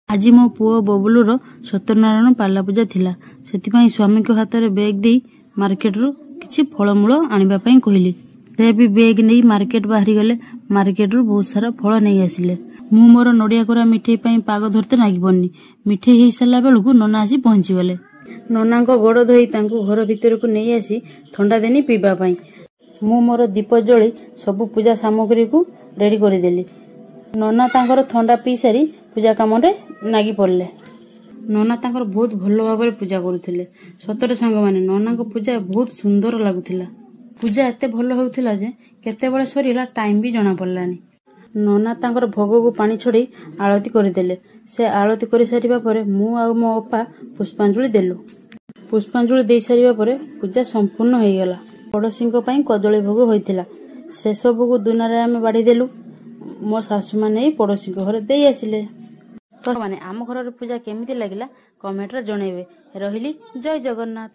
ଆଜି ମୋ ପୁଅ ବବୁଲୁର ସତ୍ୟନାରାୟଣ ପାଲା ପୂଜା ଥିଲା। ସେଥିପାଇଁ ସ୍ୱାମୀଙ୍କ ହାତରେ ବେଗ ଦେଇ ମାର୍କେଟରୁ କିଛି ଫଳମୂଳ ଆଣିବା ପାଇଁ କହିଲି। ସେ ବି ବେଗ ନେଇ ମାର୍କେଟ ବାହାରିଗଲେ। ମାର୍କେଟରୁ ବହୁତ ସାରା ଫଳ ନେଇ ଆସିଲେ। ମୁଁ ମୋର ନଡ଼ିଆ କୋରା ମିଠେଇ ପାଇଁ ପାଗ ଧରତେ ଲାଗି ପଡ଼ିନି। ମିଠେଇ ହେଇସାରିଲା ବେଳକୁ ନନା ଆସି ପହଞ୍ଚିଗଲେ। ନନାଙ୍କ ଗୋଡ଼ ଧୋଇ ତାଙ୍କୁ ଘର ଭିତରକୁ ନେଇ ଆସି ଥଣ୍ଡା ଦେନି ପିଇବା ପାଇଁ। ମୁଁ ମୋର ଦୀପ ଜଳି ସବୁ ପୂଜା ସାମଗ୍ରୀକୁ ରେଡି କରିଦେଲି। ନନା ତାଙ୍କର ଥଣ୍ଡା ପିଇ ସାରି ପୂଜା କାମରେ ଲାଗି ପଡ଼ିଲେ। ନନା ତାଙ୍କର ବହୁତ ଭଲ ଭାବରେ ପୂଜା କରୁଥିଲେ। ସତରେ ସାଙ୍ଗମାନେ, ନନାଙ୍କ ପୂଜା ବହୁତ ସୁନ୍ଦର ଲାଗୁଥିଲା। ପୂଜା ଏତେ ଭଲ ହେଉଥିଲା ଯେ କେତେବେଳେ ସରିଲା ଟାଇମ ବି ଜଣା ପଡ଼ିଲାନି। ନନା ତାଙ୍କର ଭୋଗକୁ ପାଣି ଛଡ଼େଇ ଆଳତି କରିଦେଲେ। ସେ ଆଳତି କରିସାରିବା ପରେ ମୁଁ ଆଉ ମୋ ଅପା ପୁଷ୍ପାଞ୍ଜଳି ଦେଲୁ। ପୁଷ୍ପାଞ୍ଜଳି ଦେଇ ସାରିବା ପରେ ପୂଜା ସମ୍ପୂର୍ଣ୍ଣ ହେଇଗଲା। ପଡ଼ୋଶୀଙ୍କ ପାଇଁ କଦଳୀ ଭୋଗ ହୋଇଥିଲା। ସେସବୁକୁ ଦୁନାରେ ଆମେ ବାଢ଼ି ଦେଲୁ। ମୋ ଶାଶୁମାନେ ନେଇ ପଡ଼ୋଶୀଙ୍କ ଘରେ ଦେଇ ଆସିଲେ। ତ ମାନେ ଆମ ଘରର ପୂଜା କେମିତି ଲାଗିଲା କମେଣ୍ଟରେ ଜଣେଇବେ। ରହିଲି, ଜୟ ଜଗନ୍ନାଥ।